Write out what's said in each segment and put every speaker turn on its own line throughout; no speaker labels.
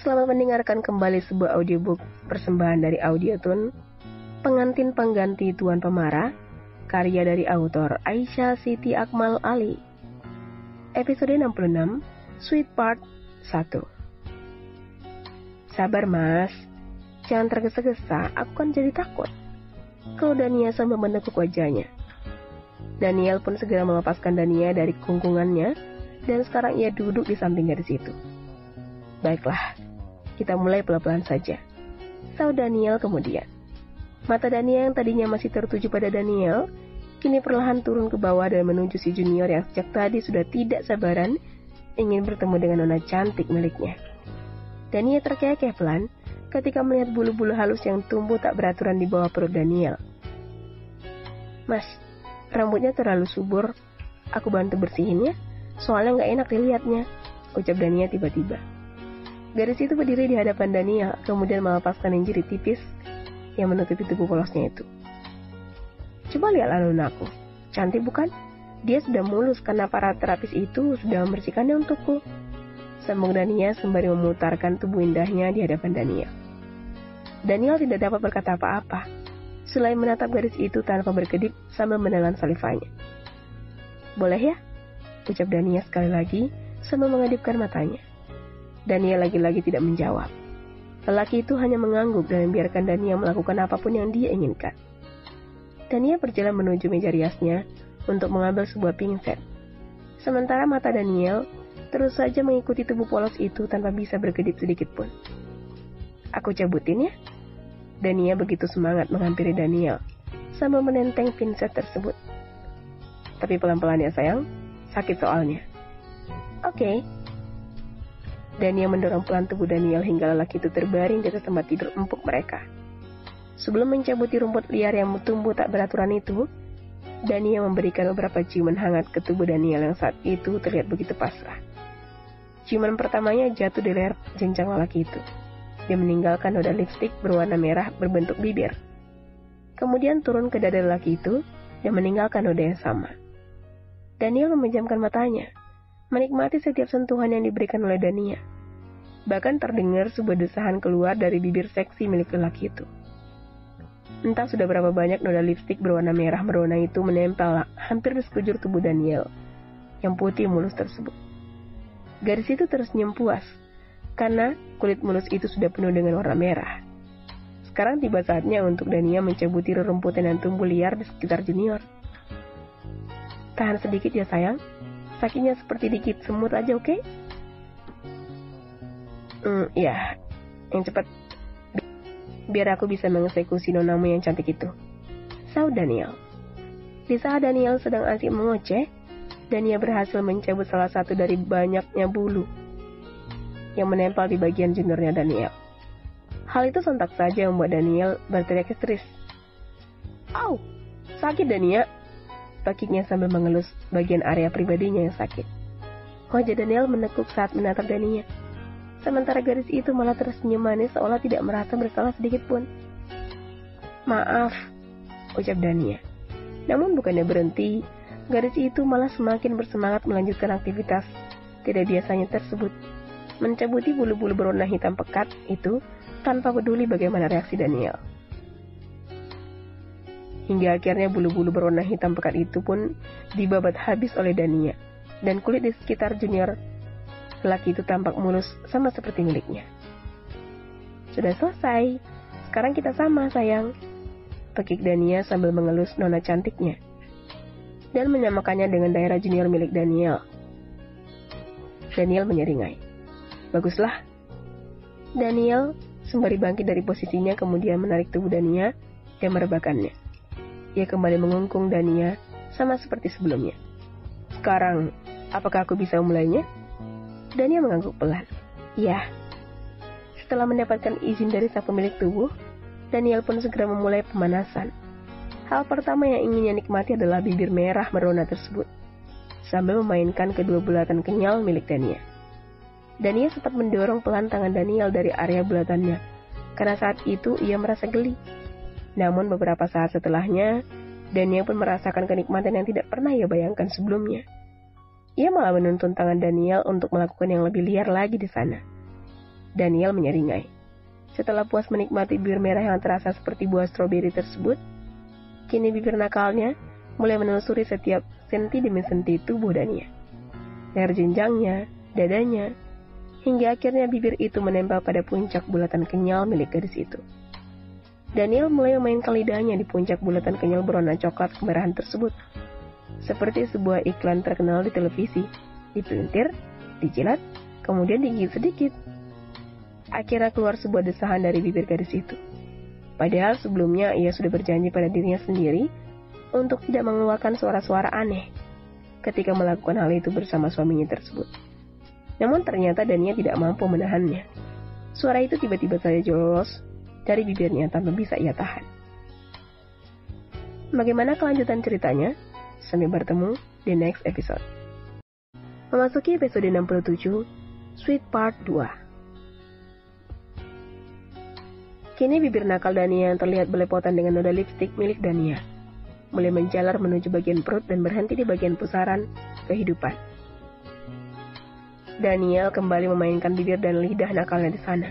Selamat mendengarkan kembali sebuah audiobook persembahan dari Audiotune, Pengantin Pengganti Tuan Pemara, karya dari autor Aisyah Siti Akmal Ali. Episode 66, Sweet Part 1. Sabar mas, jangan tergesa-gesa, aku kan jadi takut. Kalau Dania sambil menekuk wajahnya. Daniel pun segera melepaskan Dania dari kungkungannya, dan sekarang ia duduk di samping gadis itu. Baiklah, kita mulai pelan-pelan saja, sahut Daniel kemudian. Mata Dania yang tadinya masih tertuju pada Daniel, kini perlahan turun ke bawah dan menuju si junior yang sejak tadi sudah tidak sabaran ingin bertemu dengan nona cantik miliknya. Dania terkekeh pelan ketika melihat bulu-bulu halus yang tumbuh tak beraturan di bawah perut Daniel. Mas, rambutnya terlalu subur, aku bantu bersihin ya, soalnya gak enak dilihatnya, ucap Dania tiba-tiba. Gadis itu berdiri di hadapan Daniel, kemudian melepaskan lingerie tipis yang menutupi tubuh polosnya itu. Coba lihatlah nonaku, cantik bukan? Dia sudah mulus karena para terapis itu sudah membersihkannya untukku, sambung Dania sembari memutarkan tubuh indahnya di hadapan Daniel. Daniel tidak dapat berkata apa-apa, selain menatap gadis itu tanpa berkedip sambil menelan salivanya. Boleh ya? Ucap Dania sekali lagi sambil mengedipkan matanya. Dania lagi-lagi tidak menjawab. Lelaki itu hanya mengangguk dan membiarkan Dania melakukan apapun yang dia inginkan. Dania berjalan menuju meja riasnya untuk mengambil sebuah pinset. Sementara mata Daniel terus saja mengikuti tubuh polos itu tanpa bisa berkedip sedikit pun. Aku cabutin ya? Dania begitu semangat menghampiri Daniel sambil menenteng pinset tersebut. Tapi pelan-pelan ya sayang, sakit soalnya. Oke. Dania mendorong pelan tubuh Daniel hingga lelaki itu terbaring di atas tempat tidur empuk mereka. Sebelum mencabuti rumput liar yang tumbuh tak beraturan itu, Dania memberikan beberapa ciuman hangat ke tubuh Daniel yang saat itu terlihat begitu pasrah. Ciuman pertamanya jatuh di leher jenjang lelaki itu. Dia meninggalkan noda lipstik berwarna merah berbentuk bibir. Kemudian turun ke dada lelaki itu dan meninggalkan noda yang sama. Daniel memejamkan matanya, menikmati setiap sentuhan yang diberikan oleh Dania. Bahkan terdengar sebuah desahan keluar dari bibir seksi milik lelaki itu. Entah sudah berapa banyak noda lipstik berwarna merah merona itu menempel hampir di sekujur tubuh Daniel yang putih mulus tersebut. Gadis itu tersenyum puas, karena kulit mulus itu sudah penuh dengan warna merah. Sekarang tiba saatnya untuk Dania mencabuti rerumputan yang tumbuh liar di sekitar junior. Tahan sedikit ya sayang, sakitnya seperti dikit semut aja, oke? Ya, yang cepat, biar aku bisa mengeksekusi nonamu yang cantik itu, sahut Daniel. Di saat Daniel sedang asik mengoceh, Dania berhasil mencabut salah satu dari banyaknya bulu yang menempel di bagian juniornya Daniel. Hal itu sontak saja membuat Daniel berteriak histeris. Au, sakit Dania, pakiknya sambil mengelus bagian area pribadinya yang sakit. Wajah Daniel menekuk saat menatap Dania. Sementara gadis itu malah tersenyum manis seolah tidak merasa bersalah sedikit pun. Maaf, ucap Dania. Namun bukannya berhenti, gadis itu malah semakin bersemangat melanjutkan aktivitas tidak biasanya tersebut, mencabuti bulu-bulu berwarna hitam pekat itu tanpa peduli bagaimana reaksi Daniel. Hingga akhirnya bulu-bulu berwarna hitam pekat itu pun dibabat habis oleh Dania, dan kulit di sekitar junior lelaki itu tampak mulus sama seperti miliknya. Sudah selesai, sekarang kita sama sayang, pekik Dania sambil mengelus nona cantiknya dan menyamakannya dengan daerah junior milik Daniel. Daniel menyeringai. Baguslah. Daniel sembari bangkit dari posisinya kemudian menarik tubuh Dania dan merebahkannya. Ia kembali mengungkung Dania sama seperti sebelumnya. Sekarang, apakah aku bisa memulainya? Dania mengangguk pelan. Ya. Setelah mendapatkan izin dari sang pemilik tubuh, Daniel pun segera memulai pemanasan. Hal pertama yang inginnya nikmati adalah bibir merah merona tersebut, sambil memainkan kedua bulatan kenyal milik Dania. Dania sempat mendorong pelan tangan Daniel dari area bulatannya, karena saat itu ia merasa geli. Namun beberapa saat setelahnya, Dania pun merasakan kenikmatan yang tidak pernah ia bayangkan sebelumnya. Ia malah menuntun tangan Daniel untuk melakukan yang lebih liar lagi di sana. Daniel menyeringai. Setelah puas menikmati bibir merah yang terasa seperti buah stroberi tersebut, kini bibir nakalnya mulai menelusuri setiap senti demi senti tubuh Dania. Leher jenjangnya, dadanya, hingga akhirnya bibir itu menempel pada puncak bulatan kenyal milik gadis itu. Daniel mulai memainkan lidahnya di puncak bulatan kenyal berwarna coklat kemerahan tersebut. Seperti sebuah iklan terkenal di televisi, dipelintir, dijilat, kemudian digigit sedikit. Akhirnya keluar sebuah desahan dari bibir gadis itu. Padahal sebelumnya ia sudah berjanji pada dirinya sendiri untuk tidak mengeluarkan suara-suara aneh ketika melakukan hal itu bersama suaminya tersebut. Namun ternyata Dania tidak mampu menahannya. Suara itu tiba-tiba saja lolos dari bibirnya tanpa bisa ia tahan. Bagaimana kelanjutan ceritanya? Sampai bertemu di next episode. Memasuki episode 67, Sweet Part 2. Kini bibir nakal Dania yang terlihat belepotan dengan noda lipstik milik Dania mulai menjalar menuju bagian perut dan berhenti di bagian pusaran kehidupan. Daniel kembali memainkan bibir dan lidah nakalnya di sana.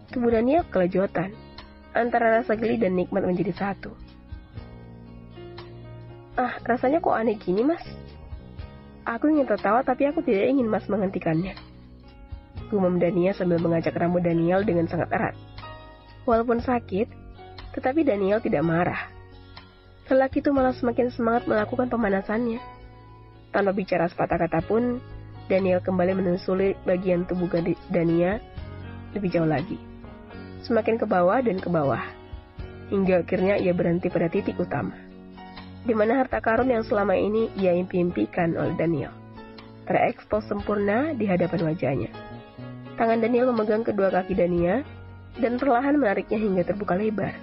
Tubuh Daniel kelejotan, antara rasa geli dan nikmat menjadi satu. Rasanya kok aneh gini, Mas? Aku ingin tertawa tapi aku tidak ingin Mas menghentikannya. Gumam Dania sambil mengajak rambut Daniel dengan sangat erat. Walaupun sakit, tetapi Daniel tidak marah. Lelaki itu malah semakin semangat melakukan pemanasannya. Tanpa bicara sepatah kata pun, Daniel kembali menelusuri bagian tubuh Dania lebih jauh lagi. Semakin ke bawah dan ke bawah. Hingga akhirnya ia berhenti pada titik utama, di mana harta karun yang selama ini ia impi-impikan oleh Daniel terekspos sempurna di hadapan wajahnya. Tangan Daniel memegang kedua kaki Dania dan perlahan menariknya hingga terbuka lebar.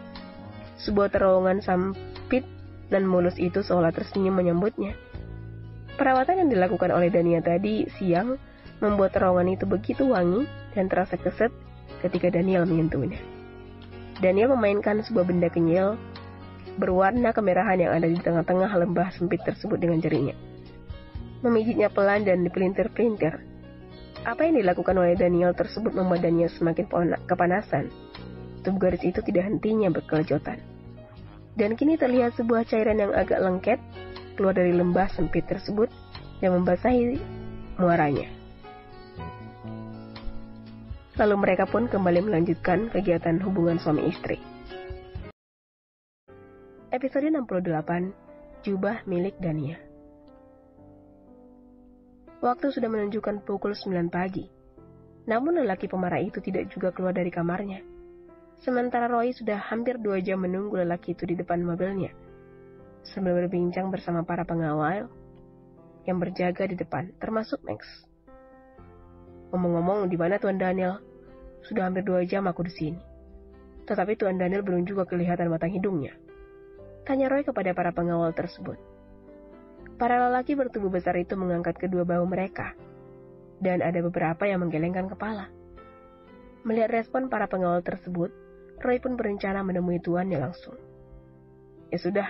Sebuah terowongan sempit dan mulus itu seolah tersenyum menyambutnya. Perawatan yang dilakukan oleh Dania tadi siang membuat terowongan itu begitu wangi dan terasa keset ketika Daniel menyentuhnya. Daniel memainkan sebuah benda kenyal berwarna kemerahan yang ada di tengah-tengah lembah sempit tersebut dengan jarinya. Memijitnya pelan dan dipelintir-pelintir. Apa yang dilakukan oleh Daniel tersebut membuat Daniel semakin kepanasan. Tubuh gadis itu tidak hentinya berkelejotan. Dan kini terlihat sebuah cairan yang agak lengket keluar dari lembah sempit tersebut yang membasahi muaranya. Lalu mereka pun kembali melanjutkan kegiatan hubungan suami istri. Episode 68, Jubah milik Dania. Waktu sudah menunjukkan pukul 9 pagi. Namun lelaki pemarah itu tidak juga keluar dari kamarnya. Sementara Roy sudah hampir 2 jam menunggu lelaki itu di depan mobilnya, sambil berbincang bersama para pengawal yang berjaga di depan, termasuk Max. Ngomong-ngomong, di mana Tuan Daniel? Sudah hampir 2 jam aku di sini. Tetapi Tuan Daniel belum juga kelihatan batang hidungnya, tanya Roy kepada para pengawal tersebut. Para lelaki bertubuh besar itu mengangkat kedua bahu mereka, dan ada beberapa yang menggelengkan kepala. Melihat respon para pengawal tersebut, Roy pun berencana menemui tuannya langsung. Ya sudah,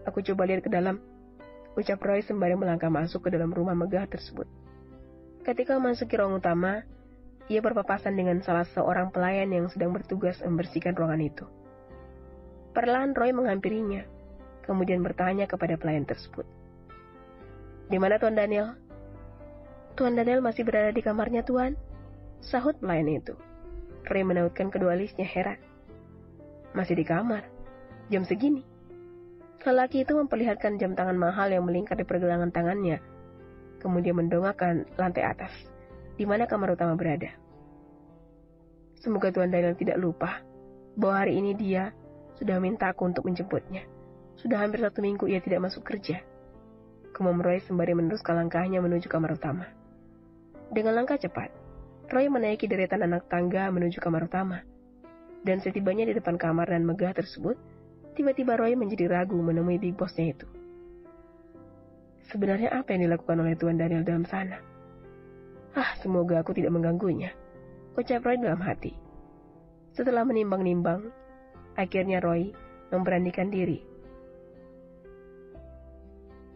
aku coba lihat ke dalam, ucap Roy sembari melangkah masuk ke dalam rumah megah tersebut. Ketika memasuki ruang utama, ia berpapasan dengan salah seorang pelayan yang sedang bertugas membersihkan ruangan itu. Perlahan Roy menghampirinya, kemudian bertanya kepada pelayan tersebut. Di mana Tuan Daniel? Tuan Daniel masih berada di kamarnya, Tuan, sahut pelayan itu. Roy menautkan kedua alisnya heran. Masih di kamar? Jam segini? Lelaki itu memperlihatkan jam tangan mahal yang melingkar di pergelangan tangannya, kemudian mendongakkan lantai atas, di mana kamar utama berada. Semoga Tuan Daniel tidak lupa bahwa hari ini dia sudah minta aku untuk menjemputnya. Sudah hampir 1 minggu ia tidak masuk kerja. Gumam Roy sembari meneruskan langkahnya menuju kamar utama. Dengan langkah cepat, Roy menaiki deretan anak tangga menuju kamar utama. Dan setibanya di depan kamar dan megah tersebut, tiba-tiba Roy menjadi ragu menemui big bossnya itu. Sebenarnya apa yang dilakukan oleh Tuan Daniel dalam sana? Semoga aku tidak mengganggunya, ucap Roy dalam hati. Setelah menimbang-nimbang, akhirnya Roy memberanikan diri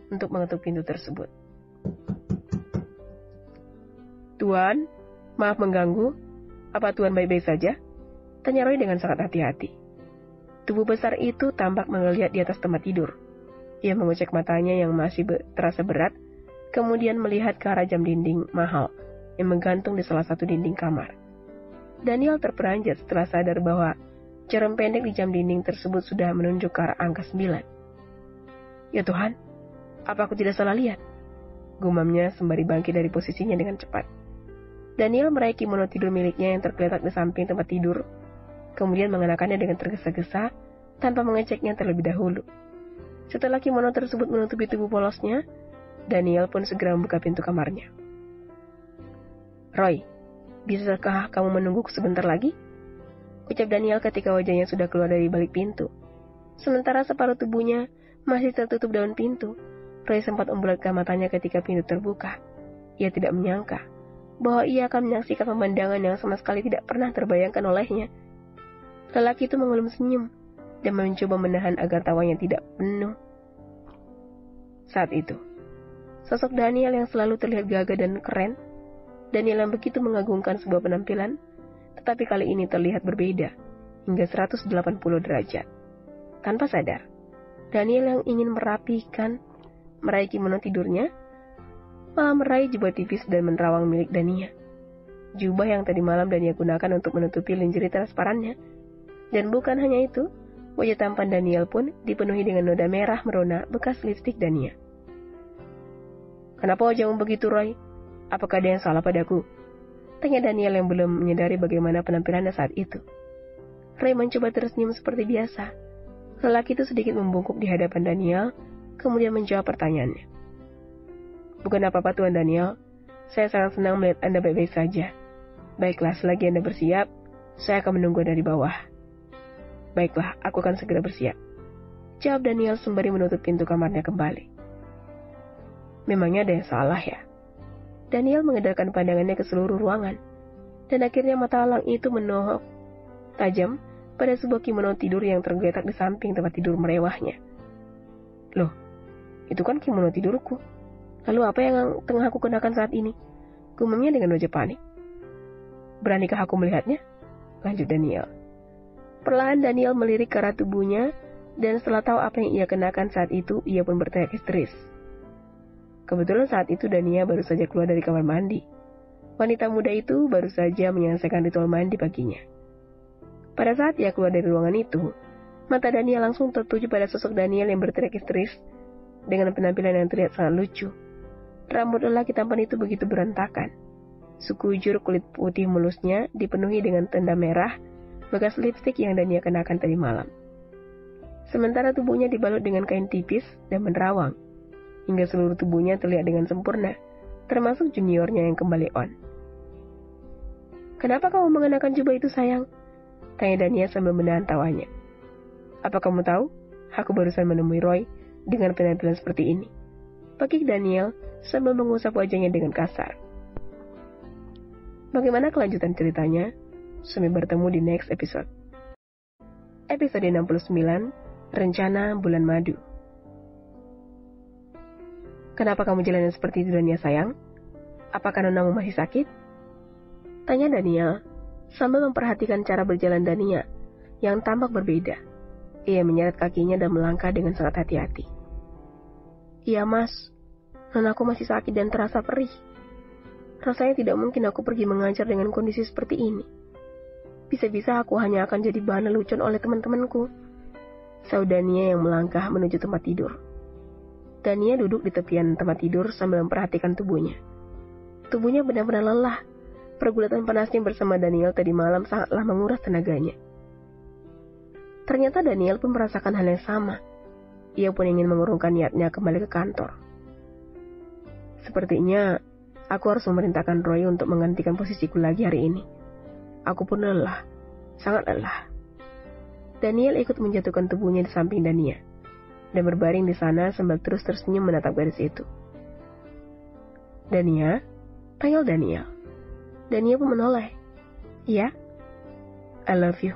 untuk mengetuk pintu tersebut. Tuan, maaf mengganggu. Apa Tuan baik-baik saja? Tanya Roy dengan sangat hati-hati. Tubuh besar itu tampak menggeliat di atas tempat tidur. Ia mengocek matanya yang masih terasa berat, kemudian melihat ke arah jam dinding mahal yang menggantung di salah satu dinding kamar. Daniel terperanjat setelah sadar bahwa jarum pendek di jam dinding tersebut sudah menunjuk ke arah angka 9. Ya Tuhan, apa aku tidak salah lihat? Gumamnya sembari bangkit dari posisinya dengan cepat. Daniel meraih kimono tidur miliknya yang tergeletak di samping tempat tidur, kemudian mengenakannya dengan tergesa-gesa tanpa mengeceknya terlebih dahulu. Setelah kimono tersebut menutupi tubuh polosnya, Daniel pun segera membuka pintu kamarnya. Roy, bisakah kamu menungguku sebentar lagi? Ucap Daniel ketika wajahnya sudah keluar dari balik pintu. Sementara separuh tubuhnya masih tertutup daun pintu, Roy sempat membulatkan matanya ketika pintu terbuka. Ia tidak menyangka bahwa ia akan menyaksikan pemandangan yang sama sekali tidak pernah terbayangkan olehnya. Lelaki itu mengelum senyum dan mencoba menahan agar tawanya tidak penuh. Saat itu, sosok Daniel yang selalu terlihat gagah dan keren, Daniel yang begitu mengagumkan sebuah penampilan, tetapi kali ini terlihat berbeda, hingga 180 derajat. Tanpa sadar, Daniel yang ingin meraih kimono tidurnya, malah meraih jubah tipis dan menerawang milik Dania. Jubah yang tadi malam Dania gunakan untuk menutupi lingerie transparannya. Dan bukan hanya itu, wajah tampan Daniel pun dipenuhi dengan noda merah merona bekas lipstik Dania. Kenapa wajahmu begitu, Roy? Apakah ada yang salah padaku? Tanya Daniel yang belum menyadari bagaimana penampilannya saat itu. Roy mencoba tersenyum seperti biasa. Lelaki itu sedikit membungkuk di hadapan Daniel, kemudian menjawab pertanyaannya. Bukan apa-apa Tuan Daniel, saya sangat senang melihat Anda baik-baik saja. Baiklah, selagi Anda bersiap, saya akan menunggu dari bawah. Baiklah, aku akan segera bersiap. Jawab Daniel sembari menutup pintu kamarnya kembali. Memangnya ada yang salah ya? Daniel mengedarkan pandangannya ke seluruh ruangan, dan akhirnya mata elang itu menohok tajam pada sebuah kimono tidur yang tergeletak di samping tempat tidur mewahnya. Loh, itu kan kimono tidurku. Lalu apa yang tengah aku kenakan saat ini? Gumamnya dengan wajah panik. Beranikah aku melihatnya? Lanjut Daniel. Perlahan Daniel melirik ke arah tubuhnya, dan setelah tahu apa yang ia kenakan saat itu, ia pun berteriak histeris. Kebetulan saat itu Dania baru saja keluar dari kamar mandi. Wanita muda itu baru saja menyelesaikan ritual mandi paginya. Pada saat ia keluar dari ruangan itu, mata Dania langsung tertuju pada sosok Daniel yang berteriak histeris dengan penampilan yang terlihat sangat lucu. Rambut lelaki tampan itu begitu berantakan. Sekujur kulit putih mulusnya dipenuhi dengan tanda merah bekas lipstik yang Dania kenakan tadi malam. Sementara tubuhnya dibalut dengan kain tipis dan menerawang, hingga seluruh tubuhnya terlihat dengan sempurna, termasuk juniornya yang kembali on. Kenapa kamu mengenakan jubah itu, sayang? Tanya Dania sambil menahan tawanya. Apa kamu tahu? Aku barusan menemui Roy dengan penampilan seperti ini. Pakik Daniel sambil mengusap wajahnya dengan kasar. Bagaimana kelanjutan ceritanya? Sampai bertemu di next episode. Episode 69, Rencana Bulan Madu. Kenapa kamu jalan seperti itu, Dania sayang? Apakah nonamu masih sakit? Tanya Daniel sambil memperhatikan cara berjalan Dania yang tampak berbeda. Ia menyeret kakinya dan melangkah dengan sangat hati-hati. Iya mas, nonaku masih sakit dan terasa perih. Rasanya tidak mungkin aku pergi mengajar dengan kondisi seperti ini. Bisa-bisa aku hanya akan jadi bahan lelucon oleh teman-temanku. Saud Dania yang melangkah menuju tempat tidur. Dania duduk di tepian tempat tidur sambil memperhatikan tubuhnya. Tubuhnya benar-benar lelah. Pergulatan panasnya bersama Daniel tadi malam sangatlah menguras tenaganya. Ternyata Daniel pun merasakan hal yang sama. Ia pun ingin mengurungkan niatnya kembali ke kantor. Sepertinya aku harus memerintahkan Roy untuk menggantikan posisiku lagi hari ini. Aku pun lelah, sangat lelah. Daniel ikut menjatuhkan tubuhnya di samping Dania dan berbaring di sana sambil terus tersenyum menatap garis itu. Dania, panggil Daniel. Dania pun menoleh. Iya, I love you,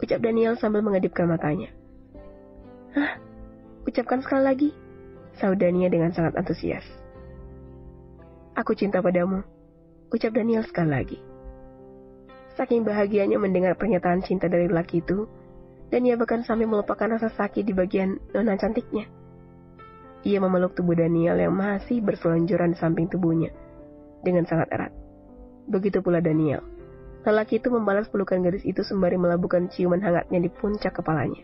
ucap Daniel sambil mengedipkan matanya. Hah, ucapkan sekali lagi, sahut Dania dengan sangat antusias. Aku cinta padamu, ucap Daniel sekali lagi. Saking bahagianya mendengar pernyataan cinta dari lelaki itu, Daniel bahkan sampai melupakan rasa sakit di bagian nona cantiknya. Ia memeluk tubuh Daniel yang masih berselonjoran di samping tubuhnya dengan sangat erat. Begitu pula Daniel. Lelaki itu membalas pelukan gadis itu sembari melabuhkan ciuman hangatnya di puncak kepalanya.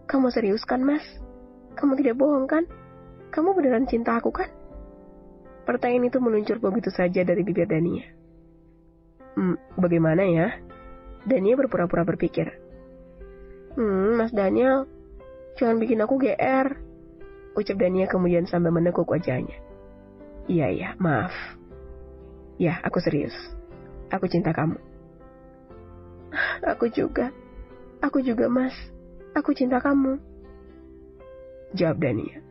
"Kamu serius kan, Mas? Kamu tidak bohong kan? Kamu beneran cinta aku kan?" Pertanyaan itu meluncur begitu saja dari bibir Dania. Bagaimana ya? Dania berpura-pura berpikir. Mas Daniel, jangan bikin aku GR, ucap Dania kemudian sambil menekuk wajahnya. Iya, maaf. Ya, aku serius. Aku cinta kamu. Aku juga, Mas. Aku cinta kamu, jawab Dania.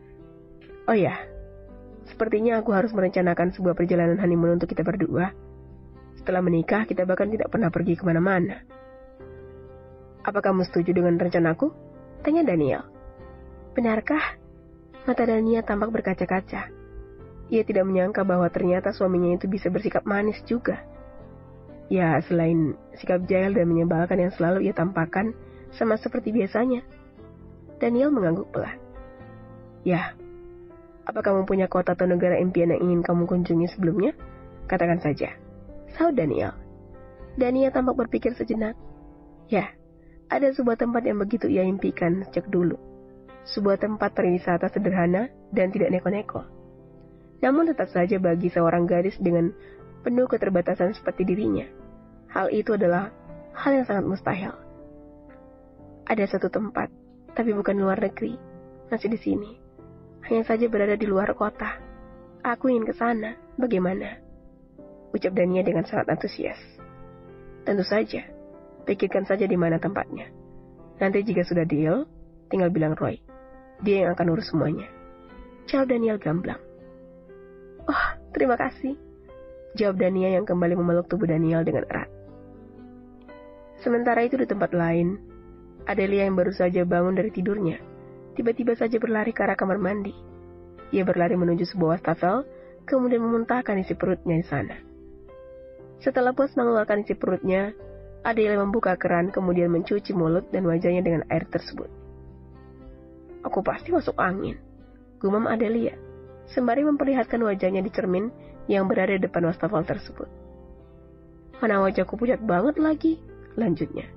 Oh ya, sepertinya aku harus merencanakan sebuah perjalanan honeymoon untuk kita berdua. Setelah menikah, kita bahkan tidak pernah pergi kemana-mana. Apa kamu setuju dengan rencanaku? Tanya Daniel. Benarkah? Mata Dania tampak berkaca-kaca. Ia tidak menyangka bahwa ternyata suaminya itu bisa bersikap manis juga. Ya, selain sikap jahil dan menyebalkan yang selalu ia tampakkan, sama seperti biasanya. Daniel mengangguk pelan. Ya, apa kamu punya kota atau negara impian yang ingin kamu kunjungi sebelumnya? Katakan saja. Sahut Daniel. Dania tampak berpikir sejenak. Ya, ada sebuah tempat yang begitu ia impikan sejak dulu. Sebuah tempat perwisata sederhana dan tidak neko-neko. Namun tetap saja bagi seorang gadis dengan penuh keterbatasan seperti dirinya, hal itu adalah hal yang sangat mustahil. Ada satu tempat, tapi bukan luar negeri, masih di sini. Hanya saja berada di luar kota. Aku ingin ke sana, bagaimana? Ucap Dania dengan sangat antusias. Tentu saja, pikirkan saja di mana tempatnya. Nanti jika sudah deal, tinggal bilang Roy. Dia yang akan urus semuanya. Jawab Daniel gamblang. Oh, terima kasih. Jawab Dania yang kembali memeluk tubuh Daniel dengan erat. Sementara itu di tempat lain, Adelia yang baru saja bangun dari tidurnya, tiba-tiba saja berlari ke arah kamar mandi. Ia berlari menuju sebuah wastafel, kemudian memuntahkan isi perutnya di sana. Setelah puas mengeluarkan isi perutnya, Adelia membuka keran kemudian mencuci mulut dan wajahnya dengan air tersebut. Aku pasti masuk angin, gumam Adelia, sembari memperlihatkan wajahnya di cermin yang berada di depan wastafel tersebut. Mana wajahku pucat banget lagi, lanjutnya.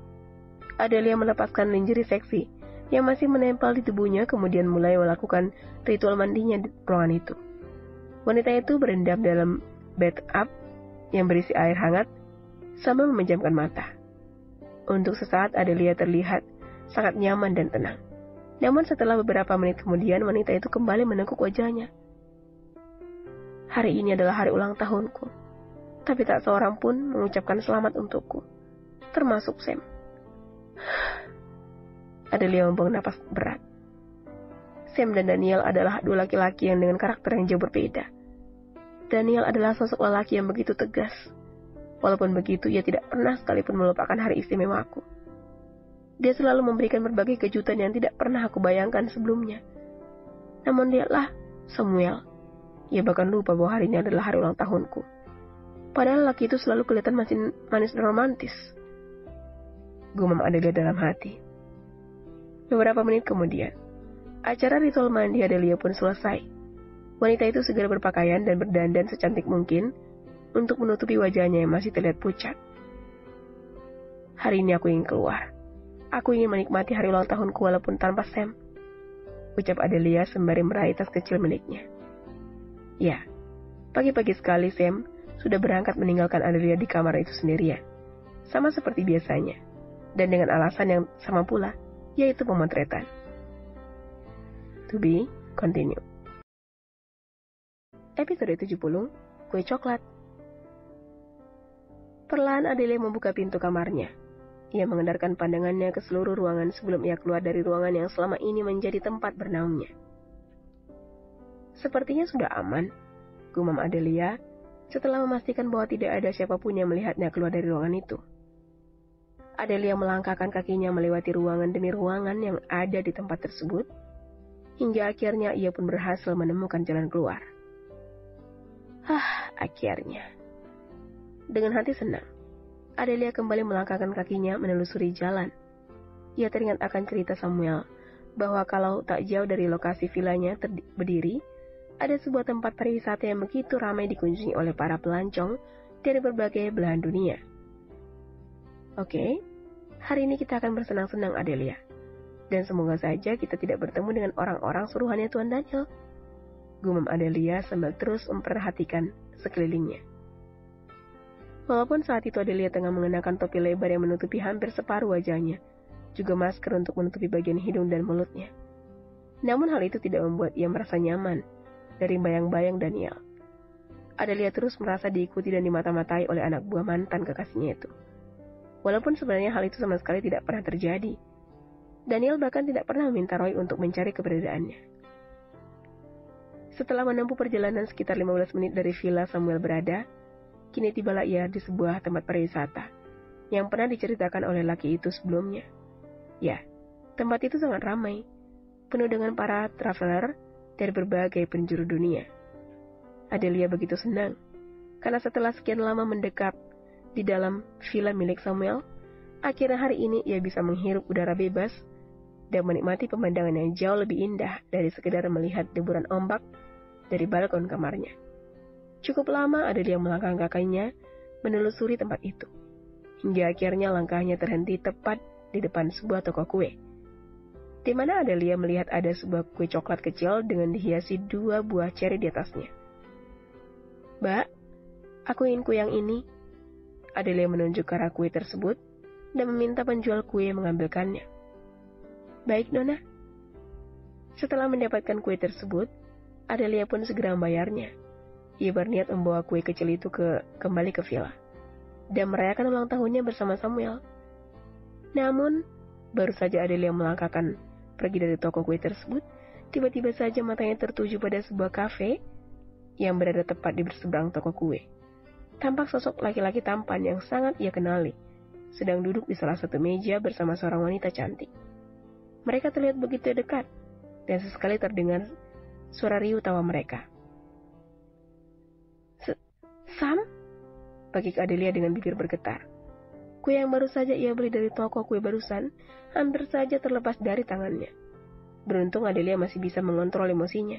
Adelia melepaskan lingerie seksi yang masih menempel di tubuhnya kemudian mulai melakukan ritual mandinya di ruangan itu. Wanita itu berendam dalam bathtub yang berisi air hangat sambil memejamkan mata. Untuk sesaat Adelia terlihat sangat nyaman dan tenang. Namun setelah beberapa menit kemudian wanita itu kembali menekuk wajahnya. Hari ini adalah hari ulang tahunku, tapi tak seorang pun mengucapkan selamat untukku, termasuk Sam. Adelia membuang napas berat. Sam dan Daniel adalah dua laki-laki yang dengan karakter yang jauh berbeda. Daniel adalah sosok lelaki yang begitu tegas. Walaupun begitu, ia tidak pernah sekalipun melupakan hari istimewaku. Dia selalu memberikan berbagai kejutan yang tidak pernah aku bayangkan sebelumnya. Namun lihatlah, Samuel. Ia bahkan lupa bahwa hari ini adalah hari ulang tahunku. Padahal lelaki itu selalu kelihatan masih manis dan romantis. Gumam Adelia dalam hati. Beberapa menit kemudian, acara ritual mandi Adelia pun selesai. Wanita itu segera berpakaian dan berdandan secantik mungkin untuk menutupi wajahnya yang masih terlihat pucat. Hari ini aku ingin keluar. Aku ingin menikmati hari ulang tahunku walaupun tanpa Sam, ucap Adelia sembari meraih tas kecil miliknya. Ya, pagi-pagi sekali Sam sudah berangkat meninggalkan Adelia di kamar itu sendirian, sama seperti biasanya, dan dengan alasan yang sama pula, yaitu pemotretan. To be continued. Episode 70, Kue Coklat. Perlahan Adelia membuka pintu kamarnya. Ia mengendarkan pandangannya ke seluruh ruangan sebelum ia keluar dari ruangan yang selama ini menjadi tempat bernaungnya. Sepertinya sudah aman, gumam Adelia setelah memastikan bahwa tidak ada siapapun yang melihatnya keluar dari ruangan itu. Adelia melangkahkan kakinya melewati ruangan demi ruangan yang ada di tempat tersebut, hingga akhirnya ia pun berhasil menemukan jalan keluar. Akhirnya. Dengan hati senang, Adelia kembali melangkahkan kakinya menelusuri jalan. Ia teringat akan cerita Samuel, bahwa kalau tak jauh dari lokasi vilanya berdiri, ada sebuah tempat pariwisata yang begitu ramai dikunjungi oleh para pelancong dari berbagai belahan dunia. Oke, hari ini kita akan bersenang-senang, Adelia. Dan semoga saja kita tidak bertemu dengan orang-orang suruhannya Tuan Daniel. Gumam Adelia sambil terus memperhatikan sekelilingnya. Walaupun saat itu Adelia tengah mengenakan topi lebar yang menutupi hampir separuh wajahnya, juga masker untuk menutupi bagian hidung dan mulutnya. Namun hal itu tidak membuat ia merasa nyaman dari bayang-bayang Daniel. Adelia terus merasa diikuti dan dimata-matai oleh anak buah mantan kekasihnya itu. Walaupun sebenarnya hal itu sama sekali tidak pernah terjadi. Daniel bahkan tidak pernah meminta Roy untuk mencari keberadaannya. Setelah menempuh perjalanan sekitar 15 menit dari villa Samuel berada, kini tibalah ia di sebuah tempat pariwisata yang pernah diceritakan oleh laki itu sebelumnya. Ya, tempat itu sangat ramai, penuh dengan para traveler dari berbagai penjuru dunia. Adelia begitu senang, karena setelah sekian lama mendekap di dalam villa milik Samuel, akhirnya hari ini ia bisa menghirup udara bebas dan menikmati pemandangan yang jauh lebih indah dari sekedar melihat deburan ombak dari balkon kamarnya. Cukup lama Adelia melangkah kakinya menelusuri tempat itu, hingga akhirnya langkahnya terhenti tepat di depan sebuah toko kue, di mana Adelia melihat ada sebuah kue coklat kecil dengan dihiasi 2 buah ceri di atasnya. "Mbak, aku ingin kue yang ini." Adelia menunjuk ke arah kue tersebut dan meminta penjual kue mengambilkannya. "Baik, Nona." Setelah mendapatkan kue tersebut, Adelia pun segera membayarnya. Ia berniat membawa kue kecil itu kembali ke villa dan merayakan ulang tahunnya bersama Samuel. Namun, baru saja Adelia melangkahkan pergi dari toko kue tersebut, tiba-tiba saja matanya tertuju pada sebuah kafe yang berada tepat di seberang toko kue. Tampak sosok laki-laki tampan yang sangat ia kenali, sedang duduk di salah satu meja bersama seorang wanita cantik. Mereka terlihat begitu dekat, dan sesekali terdengar suara riuh tawa mereka. "Sam?" bagi Adelia dengan bibir bergetar. Kue yang baru saja ia beli dari toko kue barusan hampir saja terlepas dari tangannya. Beruntung Adelia masih bisa mengontrol emosinya,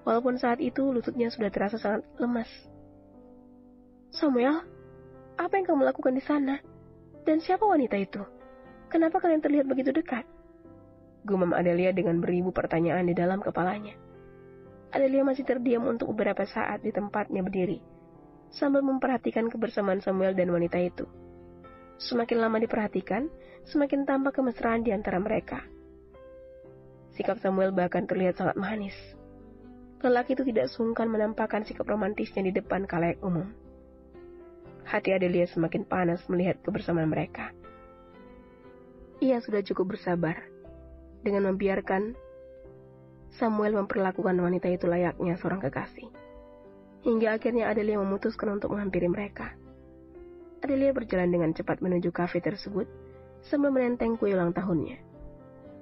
walaupun saat itu lututnya sudah terasa sangat lemas. "Samuel, apa yang kamu lakukan di sana? Dan siapa wanita itu? Kenapa kalian terlihat begitu dekat?" gumam Adelia dengan beribu pertanyaan di dalam kepalanya. Adelia masih terdiam untuk beberapa saat di tempatnya berdiri, sambil memperhatikan kebersamaan Samuel dan wanita itu. Semakin lama diperhatikan, semakin tampak kemesraan di antara mereka. Sikap Samuel bahkan terlihat sangat manis. Lelaki itu tidak sungkan menampakkan sikap romantisnya di depan khalayak umum. Hati Adelia semakin panas melihat kebersamaan mereka. Ia sudah cukup bersabar dengan membiarkan Samuel memperlakukan wanita itu layaknya seorang kekasih. Hingga akhirnya Adelia memutuskan untuk menghampiri mereka. Adelia berjalan dengan cepat menuju kafe tersebut sambil menenteng kue ulang tahunnya.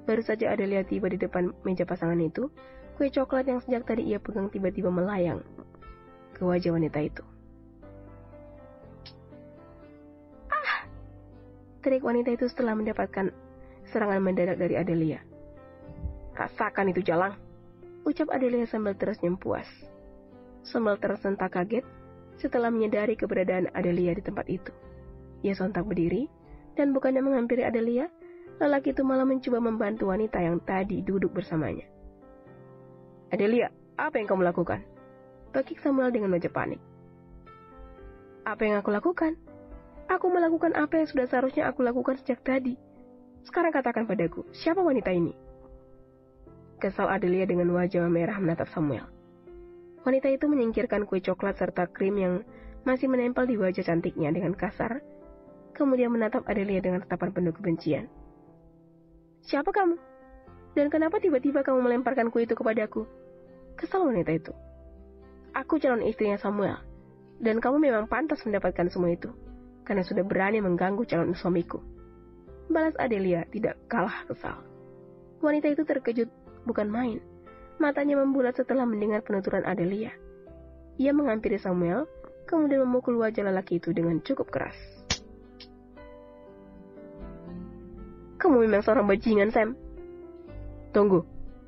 Baru saja Adelia tiba di depan meja pasangan itu, kue coklat yang sejak tadi ia pegang tiba-tiba melayang ke wajah wanita itu. "Ah!" teriak wanita itu setelah mendapatkan serangan mendadak dari Adelia. "Rasakan itu jalang," ucap Adelia sambil tersenyum puas. Samuel tersentak kaget setelah menyadari keberadaan Adelia di tempat itu. Ia sontak berdiri, dan bukannya menghampiri Adelia, lelaki itu malah mencoba membantu wanita yang tadi duduk bersamanya. "Adelia, apa yang kamu lakukan?" pakik Samuel dengan wajah panik. "Apa yang aku lakukan? Aku melakukan apa yang sudah seharusnya aku lakukan sejak tadi. Sekarang katakan padaku, siapa wanita ini?" Kesal Adelia dengan wajah merah menatap Samuel. Wanita itu menyingkirkan kue coklat serta krim yang masih menempel di wajah cantiknya dengan kasar, kemudian menatap Adelia dengan tatapan penuh kebencian. "Siapa kamu? Dan kenapa tiba-tiba kamu melemparkan kue itu kepadaku?" Kesal wanita itu. "Aku calon istrinya Samuel, dan kamu memang pantas mendapatkan semua itu, karena sudah berani mengganggu calon suamiku," balas Adelia tidak kalah kesal. Wanita itu terkejut bukan main. Matanya membulat setelah mendengar penuturan Adelia. Ia menghampiri Samuel, kemudian memukul wajah lelaki itu dengan cukup keras. Kamu memang seorang bajingan, Sam. Tunggu,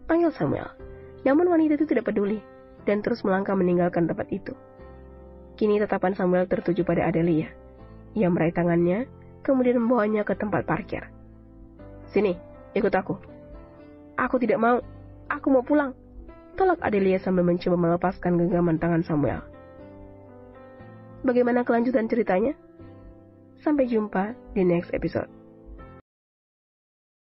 panggil Samuel. Namun wanita itu tidak peduli dan terus melangkah meninggalkan tempat itu. Kini tatapan Samuel tertuju pada Adelia. Ia meraih tangannya, kemudian membawanya ke tempat parkir. Sini, ikut aku. Aku tidak mau. Aku mau pulang. Tolak Adelia sambil mencoba melepaskan genggaman tangan Samuel. Bagaimana kelanjutan ceritanya? Sampai jumpa di next episode.